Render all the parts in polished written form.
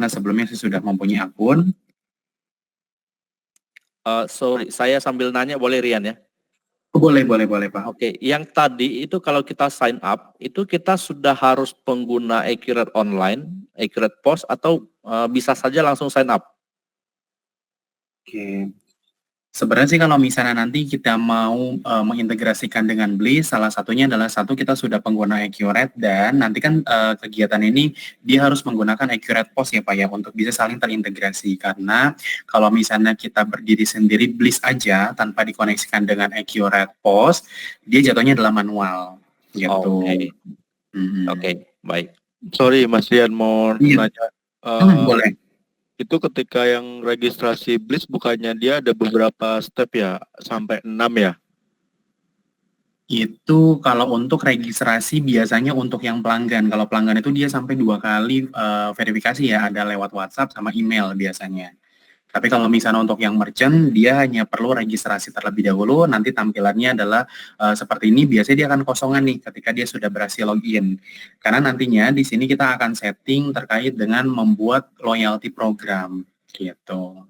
karena sebelumnya saya sudah mempunyai akun. Sorry, saya sambil nanya boleh Rian ya? Boleh Pak. Oke, yang tadi itu kalau kita sign up, itu kita sudah harus pengguna Accurate Online, Accurate POS, atau bisa saja langsung sign up? Oke. Sebenarnya sih kalau misalnya nanti kita mau mengintegrasikan dengan Bliss, salah satunya adalah satu kita sudah pengguna Accurate dan nanti kan kegiatan ini dia harus menggunakan Accurate POS ya Pak ya untuk bisa saling terintegrasi karena kalau misalnya kita berdiri sendiri Bliss aja tanpa dikoneksikan dengan Accurate POS, dia jatuhnya adalah manual gitu. Oke, oke, baik. Sorry Mas Rian mau Iya. nanya. Boleh. Itu ketika yang registrasi Bliss bukannya dia ada beberapa step ya, sampai 6 ya? Itu kalau untuk registrasi biasanya untuk yang pelanggan. Kalau pelanggan itu dia sampai 2 kali verifikasi ya, ada lewat WhatsApp sama email biasanya. Tapi kalau misalnya untuk yang merchant, dia hanya perlu registrasi terlebih dahulu, nanti tampilannya adalah seperti ini, biasanya dia akan kosongan nih ketika dia sudah berhasil login. Karena nantinya di sini kita akan setting terkait dengan membuat loyalty program, gitu.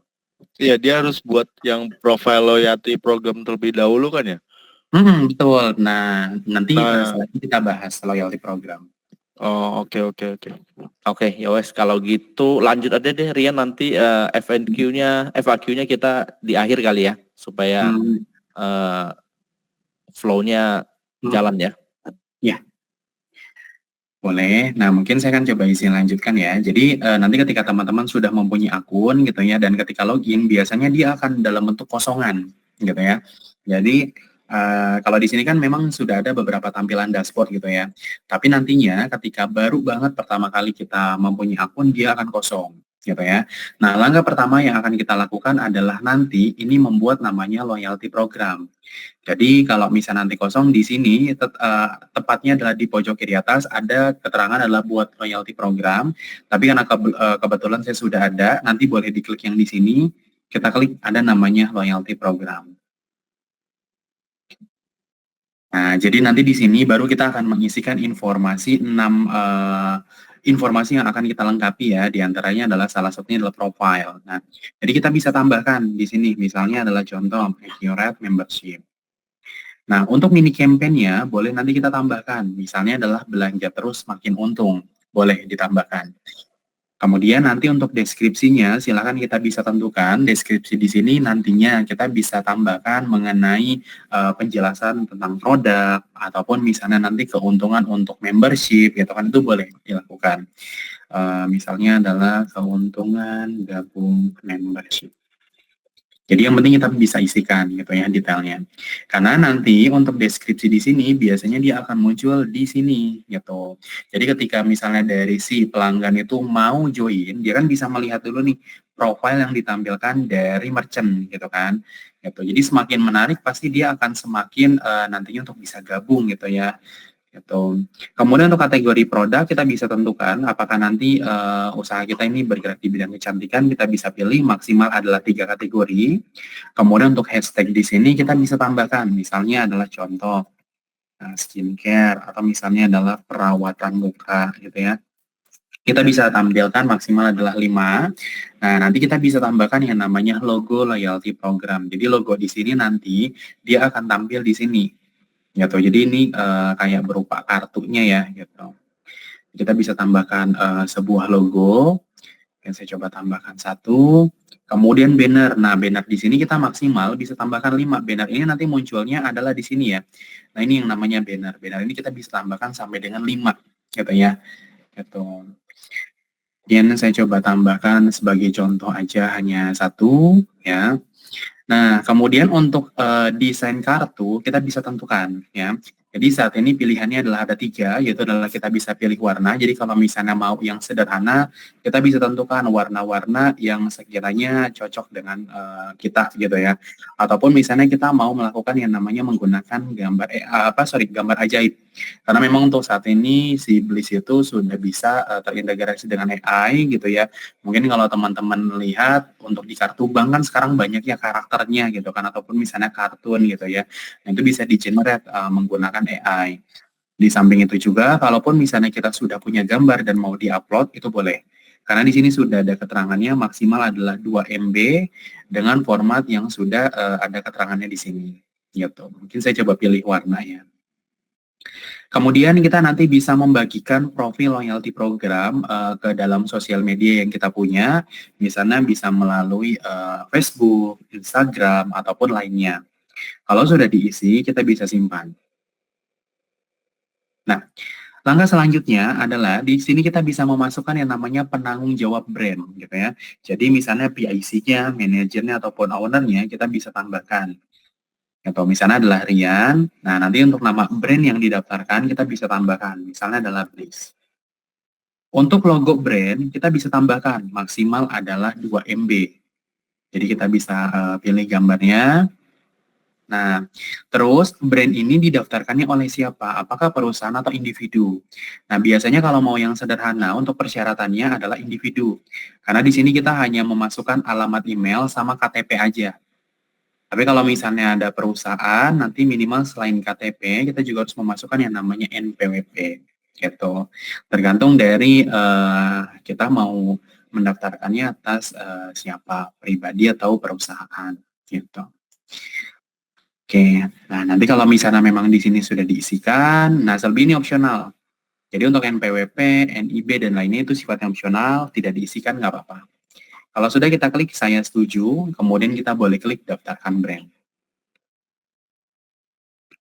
Iya, dia harus buat yang profile loyalty program terlebih dahulu kan ya? Betul. Nah, nanti selanjutnya kita bahas loyalty program. Oh, oke. Oke, ya wes kalau gitu lanjut aja deh Rian, nanti FAQ-nya kita di akhir kali ya supaya flow-nya jalan ya. Ya. Boleh. Nah, mungkin saya akan coba isi lanjutkan ya. Jadi nanti ketika teman-teman sudah mempunyai akun gitu ya dan ketika login biasanya dia akan dalam bentuk kosongan gitu ya. Jadi kalau di sini kan memang sudah ada beberapa tampilan dashboard gitu ya. Tapi nantinya ketika baru banget pertama kali kita mempunyai akun, dia akan kosong gitu ya. Nah, langkah pertama yang akan kita lakukan adalah nanti ini membuat namanya loyalty program. Jadi kalau misalnya nanti kosong di sini tepatnya adalah di pojok kiri atas ada keterangan adalah buat loyalty program. Tapi karena kebetulan saya sudah ada, nanti boleh diklik yang di sini. Kita klik ada namanya loyalty program. Nah, jadi nanti di sini baru kita akan mengisikan informasi 6 informasi yang akan kita lengkapi ya. Di antaranya adalah salah satunya adalah profile. Nah, jadi kita bisa tambahkan di sini misalnya adalah contoh Accurate membership. Nah, untuk mini campaign-nya boleh nanti kita tambahkan. Misalnya adalah belanja terus makin untung. Boleh ditambahkan. Kemudian nanti untuk deskripsinya, silakan kita bisa tentukan deskripsi di sini nantinya kita bisa tambahkan mengenai penjelasan tentang produk ataupun misalnya nanti keuntungan untuk membership, gitu kan itu boleh dilakukan. Misalnya adalah keuntungan gabung membership. Jadi yang penting kita bisa isikan gitu ya detailnya. Karena nanti untuk deskripsi di sini biasanya dia akan muncul di sini gitu. Jadi ketika misalnya dari si pelanggan itu mau join, dia kan bisa melihat dulu nih profile yang ditampilkan dari merchant gitu kan. Gitu. Jadi semakin menarik pasti dia akan semakin nantinya untuk bisa gabung gitu ya. Gitu. Kemudian untuk kategori produk kita bisa tentukan apakah nanti usaha kita ini bergerak di bidang kecantikan, kita bisa pilih maksimal adalah 3 kategori. Kemudian untuk hashtag di sini kita bisa tambahkan, misalnya adalah contoh skincare atau misalnya adalah perawatan muka gitu ya. Kita bisa tampilkan maksimal adalah 5. Nah, nanti kita bisa tambahkan yang namanya logo loyalty program. Jadi logo di sini nanti dia akan tampil di sini. Gitu. Jadi ini kayak berupa kartunya ya gitu. Kita bisa tambahkan sebuah logo. Yang saya coba tambahkan 1. Kemudian banner. Nah, banner di sini kita maksimal bisa tambahkan 5. Banner ini nanti munculnya adalah di sini ya. Nah, ini yang namanya banner. Banner ini kita bisa tambahkan sampai dengan 5 gitu ya. Gitu. Kemudian saya coba tambahkan sebagai contoh aja hanya 1 ya. Nah, kemudian untuk desain kartu kita bisa tentukan ya. Jadi saat ini pilihannya adalah ada 3, yaitu adalah kita bisa pilih warna. Jadi kalau misalnya mau yang sederhana, kita bisa tentukan warna-warna yang sekiranya cocok dengan kita gitu ya. Ataupun misalnya kita mau melakukan yang namanya menggunakan gambar ajaib. Karena memang untuk saat ini si Bliss itu sudah bisa terintegrasi dengan AI gitu ya. Mungkin kalau teman-teman lihat untuk di kartu bank kan sekarang banyak ya karakternya gitu kan ataupun misalnya kartun gitu ya. Nah, itu bisa di-generate menggunakan AI. Di samping itu juga kalaupun misalnya kita sudah punya gambar dan mau di-upload itu boleh. Karena di sini sudah ada keterangannya maksimal adalah 2 MB dengan format yang sudah ada keterangannya di sini. Gitu. Mungkin saya coba pilih warna ya. Kemudian kita nanti bisa membagikan profil loyalty program ke dalam sosial media yang kita punya, misalnya bisa melalui Facebook, Instagram, ataupun lainnya. Kalau sudah diisi, kita bisa simpan. Nah, langkah selanjutnya adalah di sini kita bisa memasukkan yang namanya penanggung jawab brand, gitu ya. Jadi misalnya PIC-nya, manajernya, ataupun owner-nya kita bisa tambahkan. Atau misalnya adalah Rian, nah nanti untuk nama brand yang didaftarkan kita bisa tambahkan, misalnya adalah Bliss. Untuk logo brand kita bisa tambahkan, maksimal adalah 2 MB. Jadi kita bisa pilih gambarnya. Nah, terus brand ini didaftarkannya oleh siapa? Apakah perusahaan atau individu? Nah, biasanya kalau mau yang sederhana untuk persyaratannya adalah individu. Karena di sini kita hanya memasukkan alamat email sama KTP aja. Tapi kalau misalnya ada perusahaan, nanti minimal selain KTP, kita juga harus memasukkan yang namanya NPWP, gitu. Tergantung dari kita mau mendaftarkannya atas siapa, pribadi atau perusahaan, gitu. Oke, nah nanti kalau misalnya memang di sini sudah diisikan, nah selebih ini opsional. Jadi untuk NPWP, NIB, dan lainnya itu sifatnya opsional, tidak diisikan nggak apa-apa. Kalau sudah kita klik saya setuju, kemudian kita boleh klik daftarkan brand.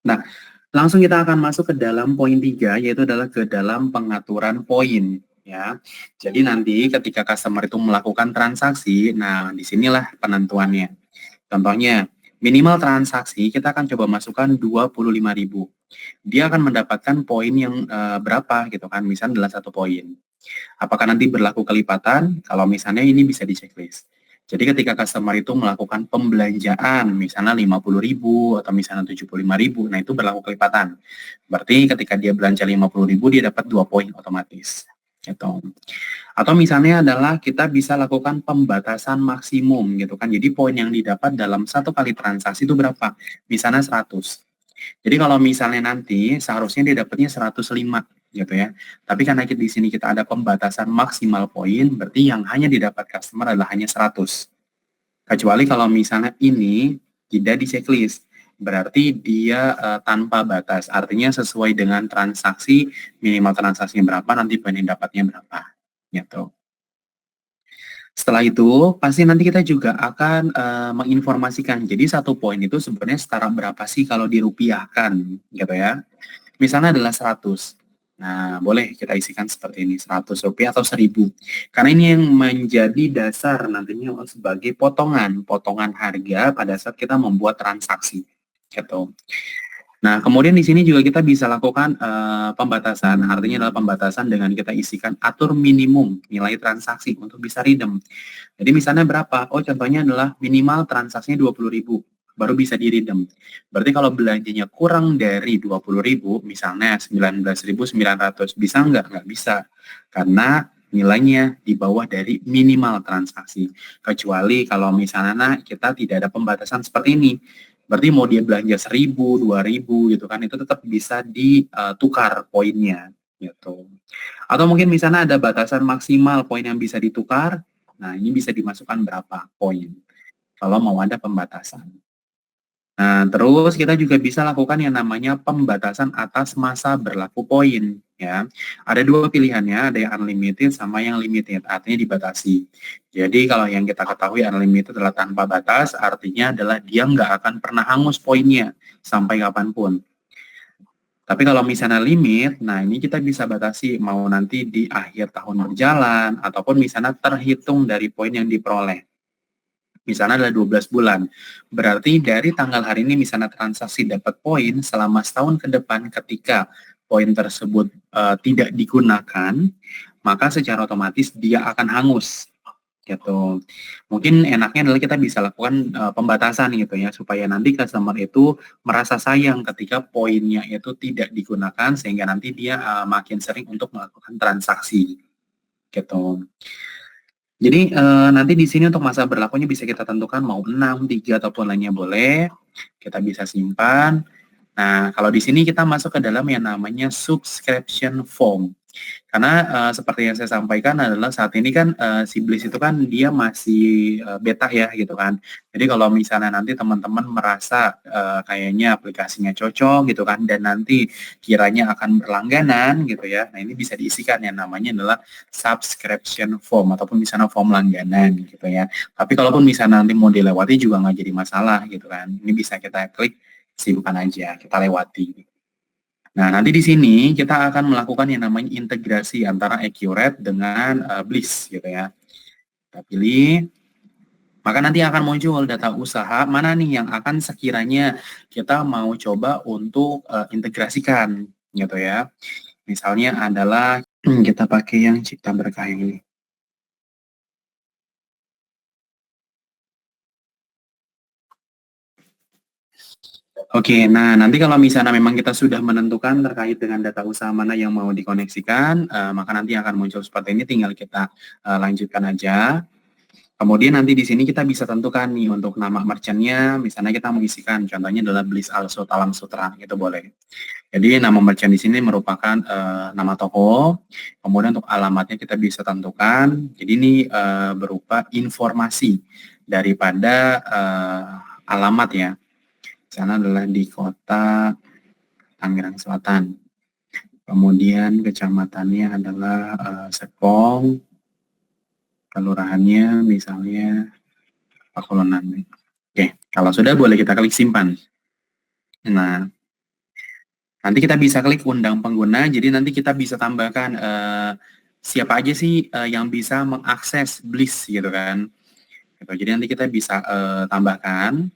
Nah, langsung kita akan masuk ke dalam poin 3, yaitu adalah ke dalam pengaturan poin. Ya, jadi nanti ketika customer itu melakukan transaksi, nah disinilah penentuannya. Contohnya, minimal transaksi kita akan coba masukkan 25.000. Dia akan mendapatkan poin yang berapa gitu kan, misalnya adalah 1 poin. Apakah nanti berlaku kelipatan? Kalau misalnya ini bisa di checklist. Jadi ketika customer itu melakukan pembelanjaan, misalnya 50.000 atau misalnya 75.000, nah itu berlaku kelipatan. Berarti ketika dia belanja 50.000, dia dapat 2 poin otomatis. Gitu. Atau misalnya adalah kita bisa lakukan pembatasan maksimum gitu kan. Jadi poin yang didapat dalam 1 kali transaksi itu berapa? Misalnya 100. Jadi kalau misalnya nanti seharusnya dia dapatnya 105 gitu ya. Tapi karena di sini kita ada pembatasan maksimal poin, berarti yang hanya didapat customer adalah hanya 100. Kecuali kalau misalnya ini tidak di checklist, berarti dia tanpa batas. Artinya sesuai dengan transaksi, minimal transaksinya berapa, nanti poin yang dapatnya berapa. Gitu. Setelah itu, pasti nanti kita juga akan menginformasikan. Jadi 1 poin itu sebenarnya setara berapa sih kalau dirupiahkan, gitu ya. Misalnya adalah 100. Nah, boleh kita isikan seperti ini, Rp100 atau 1.000. Karena ini yang menjadi dasar nantinya sebagai potongan harga pada saat kita membuat transaksi, gitu. Nah, kemudian di sini juga kita bisa lakukan pembatasan, artinya adalah pembatasan dengan kita isikan atur minimum nilai transaksi untuk bisa redeem. Jadi misalnya berapa? Oh, contohnya adalah minimal transaksinya 20.000, baru bisa di redeem. Berarti kalau belanjanya kurang dari 20.000, misalnya 19.900, bisa nggak? Nggak bisa, karena nilainya di bawah dari minimal transaksi. Kecuali kalau misalnya kita tidak ada pembatasan seperti ini. Berarti mau dia belanja 1.000, 2.000 gitu kan, itu tetap bisa ditukar poinnya gitu. Atau mungkin misalnya ada batasan maksimal poin yang bisa ditukar, nah ini bisa dimasukkan berapa poin kalau mau ada pembatasan. Nah, terus kita juga bisa lakukan yang namanya pembatasan atas masa berlaku poin, ya. Ada 2 pilihannya, ada yang unlimited sama yang limited, artinya dibatasi. Jadi kalau yang kita ketahui unlimited adalah tanpa batas, artinya adalah dia nggak akan pernah hangus poinnya sampai kapanpun. Tapi kalau misalnya limit, nah ini kita bisa batasi mau nanti di akhir tahun berjalan, ataupun misalnya terhitung dari poin yang diperoleh. Misalnya adalah 12 bulan. Berarti dari tanggal hari ini misalnya transaksi dapat poin selama setahun ke depan ketika poin tersebut tidak digunakan, maka secara otomatis dia akan hangus. Gitu. Mungkin enaknya adalah kita bisa lakukan pembatasan gitu ya, supaya nanti customer itu merasa sayang ketika poinnya itu tidak digunakan sehingga nanti dia makin sering untuk melakukan transaksi. Gitu. Jadi nanti di sini untuk masa berlakunya bisa kita tentukan mau 6, 3 ataupun lainnya boleh. Kita bisa simpan. Nah, kalau di sini kita masuk ke dalam yang namanya subscription form. Karena seperti yang saya sampaikan adalah saat ini kan si Bliss itu kan dia masih beta ya gitu kan. Jadi kalau misalnya nanti teman-teman merasa kayaknya aplikasinya cocok gitu kan dan nanti kiranya akan berlangganan gitu ya. Nah, ini bisa diisikan yang namanya adalah subscription form ataupun misalnya form langganan gitu ya. Tapi kalaupun misalnya nanti mau dilewati juga nggak jadi masalah gitu kan. Ini bisa kita klik simpan aja, kita lewati. Nah, nanti di sini kita akan melakukan yang namanya integrasi antara Accurate dengan Bliss gitu ya. Kita pilih, maka nanti akan muncul data usaha mana nih yang akan sekiranya kita mau coba untuk integrasikan gitu ya. Misalnya adalah kita pakai yang Cipta Berkah ini. Oke, nah nanti kalau misalnya memang kita sudah menentukan terkait dengan data usaha mana yang mau dikoneksikan, maka nanti akan muncul seperti ini, tinggal kita lanjutkan aja. Kemudian nanti di sini kita bisa tentukan nih untuk nama merchantnya, misalnya kita mengisikan, contohnya adalah Bliss Also Talang Sutra, itu boleh. Jadi nama merchant di sini merupakan nama toko, kemudian untuk alamatnya kita bisa tentukan, jadi ini berupa informasi daripada alamat ya. Sana adalah di kota Tangerang Selatan. Kemudian kecamatannya adalah Serpong, kelurahannya misalnya Pakulonan. Oke, kalau sudah boleh kita klik simpan. Nah, nanti kita bisa klik undang pengguna, jadi nanti kita bisa tambahkan siapa aja sih yang bisa mengakses Bliss gitu kan. Gitu. Jadi nanti kita bisa tambahkan.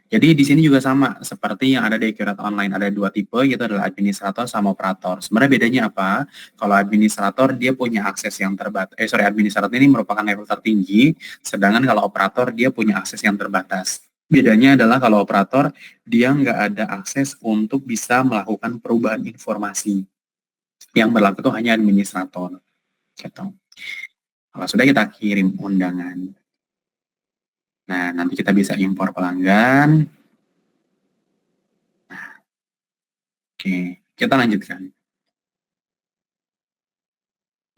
Jadi di sini juga sama seperti yang ada di Accurate Online, ada dua tipe, yaitu adalah administrator sama operator. Sebenarnya bedanya apa? Kalau administrator dia punya akses yang terbatas. Administrator ini merupakan level tertinggi, sedangkan kalau operator dia punya akses yang terbatas. Bedanya adalah kalau operator dia nggak ada akses untuk bisa melakukan perubahan informasi. Yang berlaku itu hanya administrator. Gitu. Kalau sudah kita kirim undangan. Nah, nanti kita bisa impor pelanggan. Nah, oke, kita lanjutkan.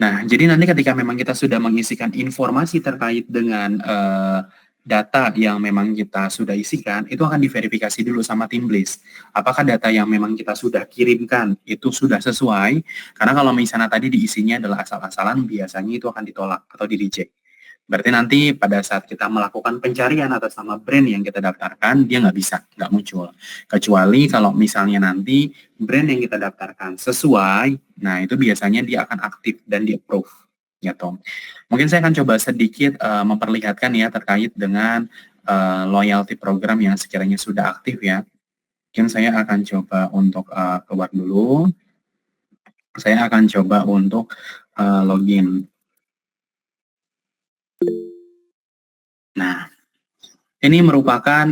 Nah, jadi nanti ketika memang kita sudah mengisikan informasi terkait dengan data yang memang kita sudah isikan, itu akan diverifikasi dulu sama tim Bliss. Apakah data yang memang kita sudah kirimkan itu sudah sesuai? Karena kalau misalnya tadi diisinya adalah asal-asalan, biasanya itu akan ditolak atau di-reject. Berarti nanti pada saat kita melakukan pencarian atas nama brand yang kita daftarkan, dia nggak muncul. Kecuali kalau misalnya nanti brand yang kita daftarkan sesuai, nah itu biasanya dia akan aktif dan di-approve. Gitu. Mungkin saya akan coba sedikit memperlihatkan ya terkait dengan loyalty program yang sekiranya sudah aktif ya. Mungkin saya akan coba untuk keluar dulu. Saya akan coba untuk login. Nah, ini merupakan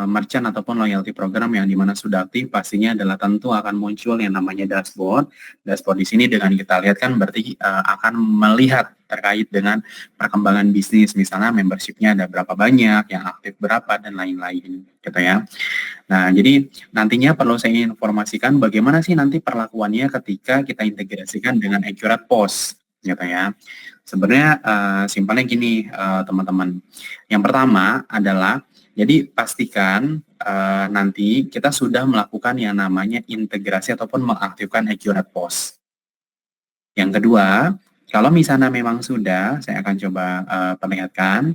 merchant ataupun loyalty program yang dimana sudah aktif, pastinya adalah tentu akan muncul yang namanya dashboard. Dashboard di sini dengan kita lihat kan berarti akan melihat terkait dengan perkembangan bisnis, misalnya membershipnya ada berapa banyak, yang aktif berapa dan lain-lain, gitu ya. Nah, jadi nantinya perlu saya informasikan bagaimana sih nanti perlakuannya ketika kita integrasikan dengan Accurate POS, gitu ya. Sebenarnya simpelnya gini teman-teman. Yang pertama adalah jadi pastikan nanti kita sudah melakukan yang namanya integrasi ataupun mengaktifkan Accurate POS. Yang kedua, kalau misalnya memang sudah, saya akan coba perlihatkan.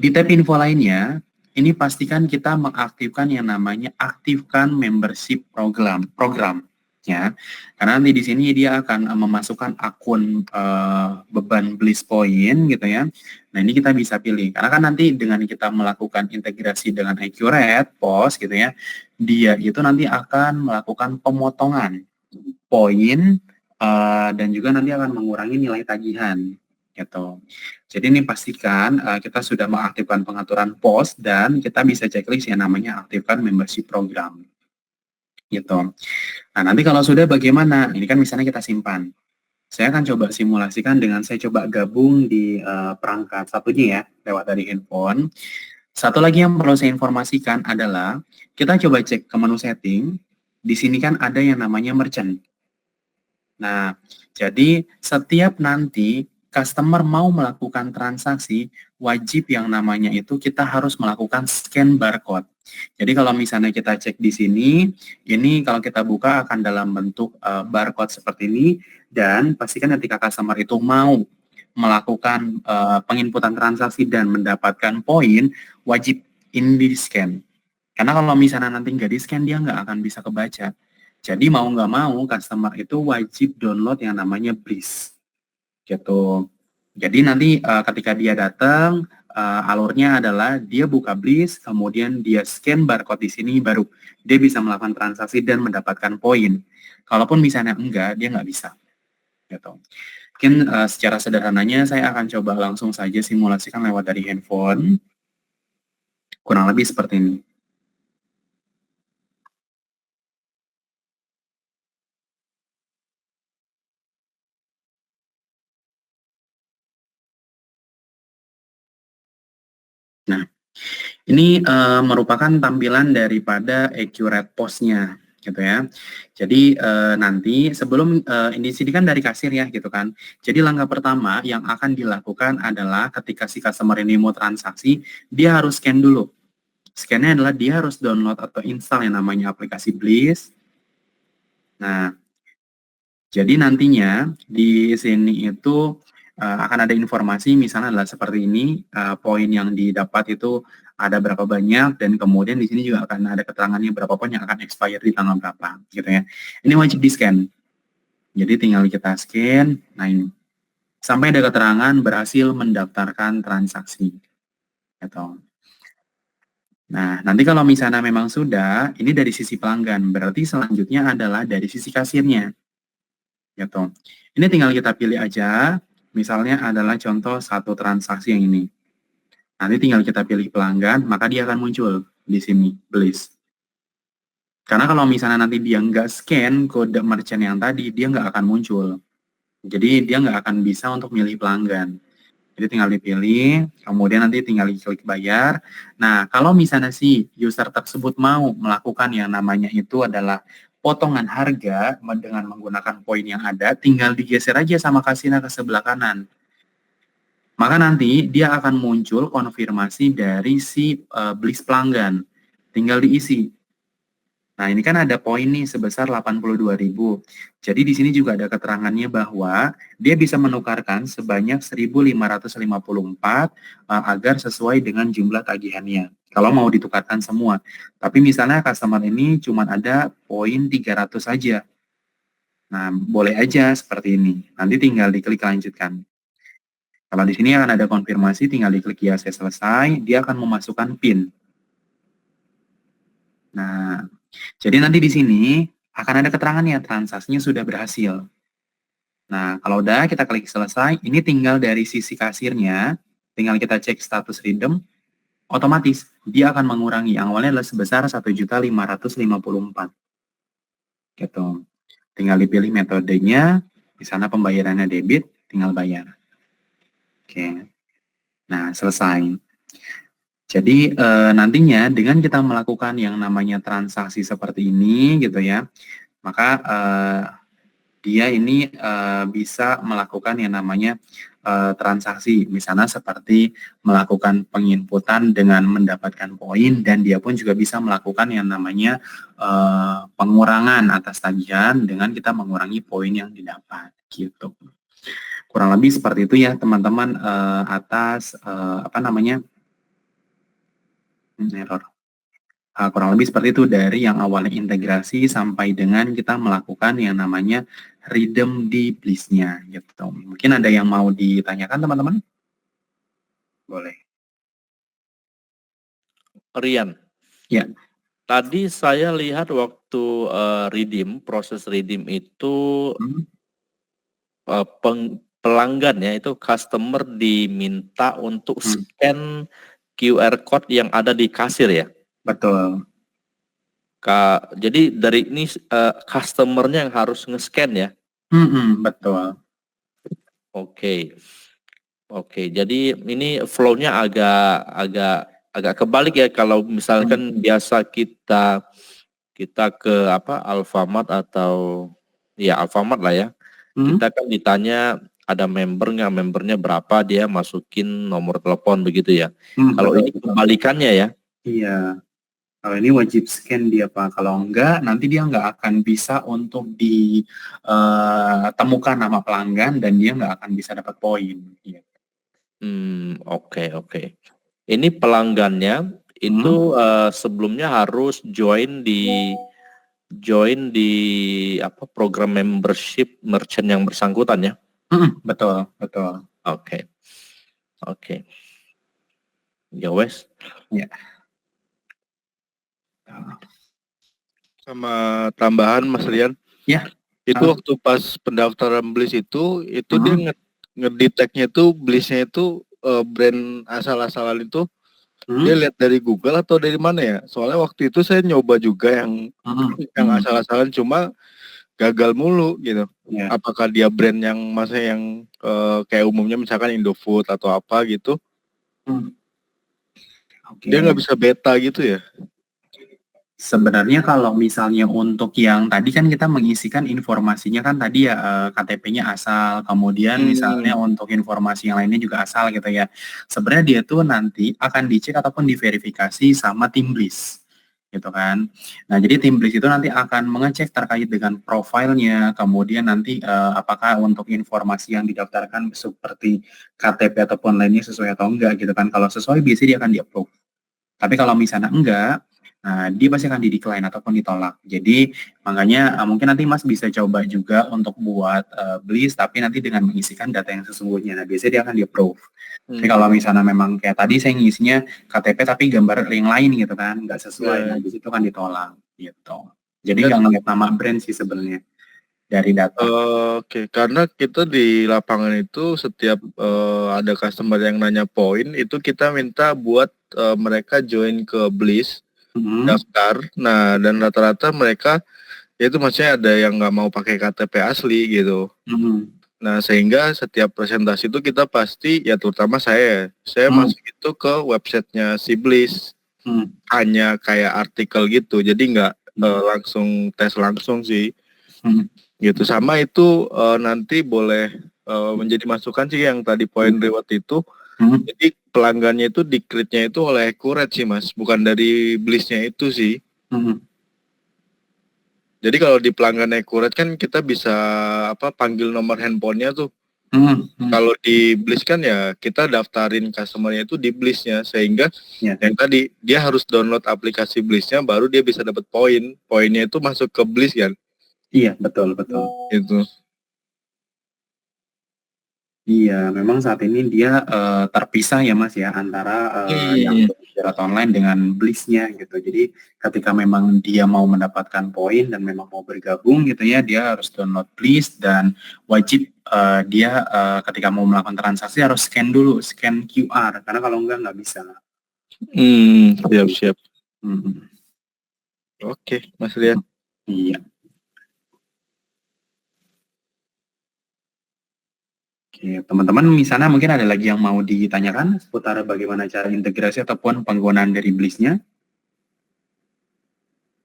Di tab info lainnya, ini pastikan kita mengaktifkan yang namanya aktifkan membership program. Ya, karena nanti di sini dia akan memasukkan akun beban Bliss Point gitu ya. Nah, ini kita bisa pilih karena kan nanti dengan kita melakukan integrasi dengan Accurate POS gitu ya, dia itu nanti akan melakukan pemotongan poin dan juga nanti akan mengurangi nilai tagihan gitu. Jadi ini pastikan kita sudah mengaktifkan pengaturan POS dan kita bisa checklist yang namanya aktifkan membership program gitu. Nah, nanti kalau sudah bagaimana? Ini kan misalnya kita simpan. Saya akan coba simulasikan dengan saya coba gabung di perangkat satunya ya, lewat dari handphone. Satu lagi yang perlu saya informasikan adalah, kita coba cek ke menu setting, di sini kan ada yang namanya merchant. Nah, jadi setiap nanti customer mau melakukan transaksi, wajib yang namanya itu kita harus melakukan scan barcode. Jadi kalau misalnya kita cek di sini, ini kalau kita buka akan dalam bentuk barcode seperti ini, dan pastikan ketika customer itu mau melakukan penginputan transaksi dan mendapatkan poin, wajib ini di-scan. Karena kalau misalnya nanti nggak di-scan, dia nggak akan bisa kebaca. Jadi mau nggak mau, customer itu wajib download yang namanya Bliss. Gitu. Jadi nanti ketika dia datang, alurnya adalah dia buka Bliss, kemudian dia scan barcode di sini, baru dia bisa melakukan transaksi dan mendapatkan poin. Kalaupun misalnya enggak, dia nggak bisa. Gitu. Mungkin secara sederhananya saya akan coba langsung saja simulasikan lewat dari handphone. Kurang lebih seperti ini. Nah, ini merupakan tampilan daripada accurate POS-nya, gitu ya. Jadi nanti sebelum ini sini kan dari kasir ya, gitu kan. Jadi langkah pertama yang akan dilakukan adalah ketika si customer ini mau transaksi, dia harus scan dulu. Scan-nya adalah dia harus download atau install yang namanya aplikasi Bliss. Nah, jadi nantinya di sini itu akan ada informasi misalnya adalah seperti ini, poin yang didapat itu ada berapa banyak, dan kemudian di sini juga akan ada keterangannya berapa poin yang akan expire di tanggal berapa, gitu ya. Ini wajib di-scan. Jadi tinggal kita scan, nah ini. Sampai ada keterangan berhasil mendaftarkan transaksi. Gitu. Nah, nanti kalau misalnya memang sudah, ini dari sisi pelanggan, berarti selanjutnya adalah dari sisi kasirnya. Gitu. Ini tinggal kita pilih aja, misalnya adalah contoh satu transaksi yang ini. Nanti tinggal kita pilih pelanggan, maka dia akan muncul di sini, Bliss. Karena kalau misalnya nanti dia nggak scan kode merchant yang tadi, dia nggak akan muncul. Jadi dia nggak akan bisa untuk milih pelanggan. Jadi tinggal dipilih, kemudian nanti tinggal klik bayar. Nah, kalau misalnya si user tersebut mau melakukan yang namanya itu adalah potongan harga dengan menggunakan poin yang ada, tinggal digeser aja sama kasirnya ke sebelah kanan. Maka nanti dia akan muncul konfirmasi dari si Bliss pelanggan. Tinggal diisi. Nah, ini kan ada poin nih sebesar 82.000. Jadi di sini juga ada keterangannya bahwa dia bisa menukarkan sebanyak 1.554 agar sesuai dengan jumlah tagihannya. Kalau mau ditukarkan semua. Tapi misalnya customer ini cuma ada poin 300 saja. Nah, boleh aja seperti ini. Nanti tinggal diklik lanjutkan. Kalau di sini akan ada konfirmasi, tinggal diklik ya saya selesai, dia akan memasukkan PIN. Nah, jadi nanti di sini akan ada keterangannya, transaksinya sudah berhasil. Nah, kalau udah kita klik selesai, ini tinggal dari sisi kasirnya, tinggal kita cek status redeem, otomatis dia akan mengurangi, awalnya adalah sebesar 1.554. Gitu. Tinggal dipilih metodenya, di sana pembayarannya debit, tinggal bayar. Oke. Nah, selesai. Jadi nantinya dengan kita melakukan yang namanya transaksi seperti ini gitu ya, maka dia ini bisa melakukan yang namanya transaksi, misalnya seperti melakukan penginputan dengan mendapatkan poin, dan dia pun juga bisa melakukan yang namanya pengurangan atas tagihan dengan kita mengurangi poin yang didapat gitu. Kurang lebih seperti itu ya teman-teman atas apa namanya error. Kurang lebih seperti itu dari yang awalnya integrasi sampai dengan kita melakukan yang namanya redeem di Bliss-nya gitu. Mungkin ada yang mau ditanyakan teman-teman? Boleh. Rian. Ya. Tadi saya lihat waktu redeem, proses redeem itu pelanggan ya, itu customer diminta untuk scan QR code yang ada di kasir ya. Betul. Jadi dari ini customernya yang harus nge-scan ya. Betul. Oke. Jadi ini flow-nya agak kebalik ya, kalau misalkan biasa kita ke Alfamart atau ya Alfamart lah ya. kita kan ditanya ada membernya berapa, dia masukin nomor telepon begitu ya. Kalau betul, ini kebalikannya ya. Iya. Kalau ini wajib scan dia Pak. Kalau enggak, nanti dia nggak akan bisa untuk ditemukan nama pelanggan dan dia nggak akan bisa dapat poin. Iya. Oke. Ini pelanggannya itu sebelumnya harus join di program membership merchant yang bersangkutan ya. Betul. Oke. Ya wes. Ya. Sama tambahan Mas Rian. Ya. Itu waktu pas pendaftaran Bliss itu dia ngedeteknya itu Blissnya itu brand asal-asalan itu dia lihat dari Google atau dari mana ya? Soalnya waktu itu saya nyoba juga yang asal-asalan cuma gagal mulu gitu. Ya. Apakah dia brand yang kayak umumnya misalkan Indofood atau apa gitu? Dia nggak bisa beta gitu ya? Sebenarnya kalau misalnya untuk yang tadi kan kita mengisikan informasinya kan tadi ya KTP-nya asal, kemudian misalnya untuk informasi yang lainnya juga asal gitu ya. Sebenarnya dia tuh nanti akan dicek ataupun diverifikasi sama tim Bliss gitu kan. Nah, jadi tim Bliss itu nanti akan mengecek terkait dengan profilnya, kemudian nanti apakah untuk informasi yang didaftarkan seperti KTP ataupun lainnya sesuai atau enggak gitu kan. Kalau sesuai biasanya dia akan di-approve. Tapi kalau misalnya enggak, nah, dia pasti akan di-decline ataupun ditolak. Jadi makanya mungkin nanti Mas bisa coba juga untuk buat Bliss, tapi nanti dengan mengisikan data yang sesungguhnya. Nah, biasanya dia akan di-approve. Tapi kalau misalnya memang kayak tadi saya ngisinya KTP tapi gambar yang lain gitu kan, nggak sesuai, nah di situ kan ditolak gitu. Jadi nggak ngeliat nama brand sih sebenarnya dari data. Oke, karena kita di lapangan itu setiap ada customer yang nanya poin, itu kita minta buat mereka join ke Bliss, daftar. Nah, dan rata-rata mereka itu maksudnya ada yang nggak mau pakai KTP asli gitu. Nah, sehingga setiap presentasi itu kita pasti, ya terutama saya masuk itu ke websitenya si Bliss, hanya kayak artikel gitu, jadi nggak langsung tes langsung sih. Gitu. Sama itu nanti boleh menjadi masukan sih yang tadi poin reward itu. Jadi pelanggannya itu di-create-nya itu oleh Accurate sih Mas, bukan dari Bliss-nya itu sih. Jadi kalau di pelanggan Accurate kan kita bisa panggil nomor handphonenya tuh. Kalau di Bliss kan ya kita daftarin customer-nya itu di Bliss-nya, sehingga yang tadi dia harus download aplikasi Bliss-nya baru dia bisa dapat poin. Poinnya itu masuk ke Bliss kan. Iya, betul. Itu. Iya, memang saat ini dia terpisah ya Mas ya antara yang bersyarat online dengan Bliss-nya gitu. Jadi ketika memang dia mau mendapatkan poin dan memang mau bergabung gitu ya, dia harus download Bliss dan wajib dia ketika mau melakukan transaksi harus scan QR karena kalau enggak bisa. Siap. Oke, Mas Rian. Iya. Oke, teman-teman misalnya mungkin ada lagi yang mau ditanyakan seputar bagaimana cara integrasi ataupun penggunaan dari Bliss-nya?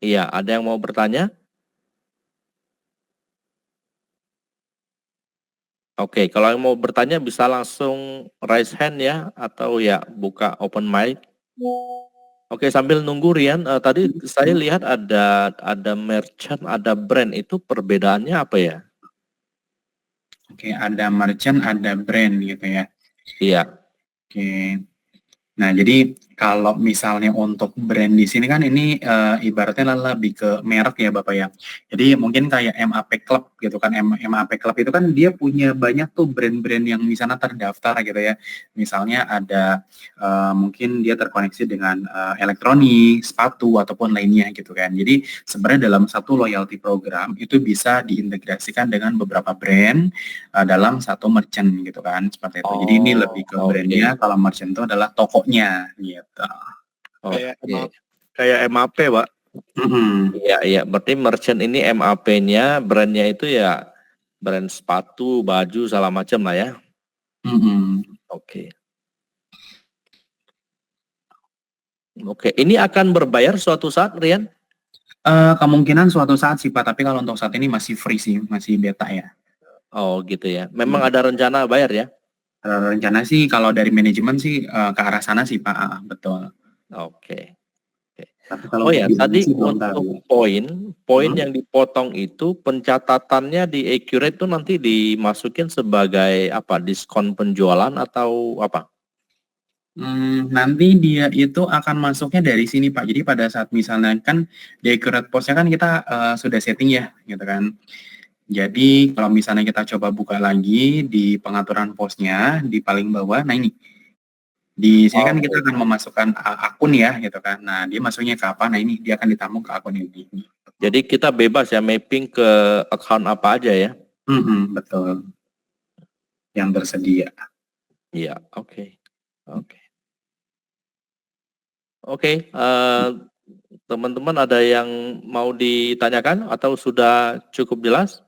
Iya, ada yang mau bertanya? Oke, kalau yang mau bertanya bisa langsung raise hand ya, atau ya buka open mic. Oke, sambil nunggu Rian, tadi saya lihat ada merchant, ada brand, itu perbedaannya apa ya? Oke, ada merchant, ada brand gitu ya. Iya. Oke. Nah, jadi kalau misalnya untuk brand di sini kan ini ibaratnya lebih ke merek ya Bapak ya. Jadi mungkin kayak MAP Club gitu kan. MAP Club itu kan dia punya banyak tuh brand-brand yang di sana terdaftar gitu ya. Misalnya ada mungkin dia terkoneksi dengan elektronik, sepatu ataupun lainnya gitu kan. Jadi sebenarnya dalam satu loyalty program itu bisa diintegrasikan dengan beberapa brand dalam satu merchant gitu kan, seperti itu. Jadi ini lebih ke brandnya, kalau merchant itu adalah tokonya gitu. Kayak MAP, Pak. Iya. Berarti merchant ini MAP-nya, brandnya itu ya brand sepatu, baju, segala macam lah ya. Oke. Ini akan berbayar suatu saat, Rian? Kemungkinan suatu saat sih Pak, tapi kalau untuk saat ini masih free sih, masih beta ya. Oh gitu ya. Memang ada rencana bayar ya? Rencana sih kalau dari manajemen sih ke arah sana sih Pak, betul. Oke. Tapi kalau Oh untuk ya, biayanya tadi sih belum tahu. untuk poin yang dipotong itu pencatatannya di Accurate itu nanti dimasukin sebagai apa? Diskon penjualan atau apa? Nanti dia itu akan masuknya dari sini Pak. Jadi pada saat misalnya kan di Accurate Post-nya kan kita sudah setting ya, gitu kan. Jadi kalau misalnya kita coba buka lagi di pengaturan posnya di paling bawah, nah ini di sini kan kita akan memasukkan akun ya, gitu kan. Nah dia masuknya ke apa? Nah ini dia akan ditampung ke akun ini. Jadi kita bebas ya mapping ke account apa aja ya? Betul. Yang tersedia. Iya, oke. Oke, teman-teman ada yang mau ditanyakan atau sudah cukup jelas?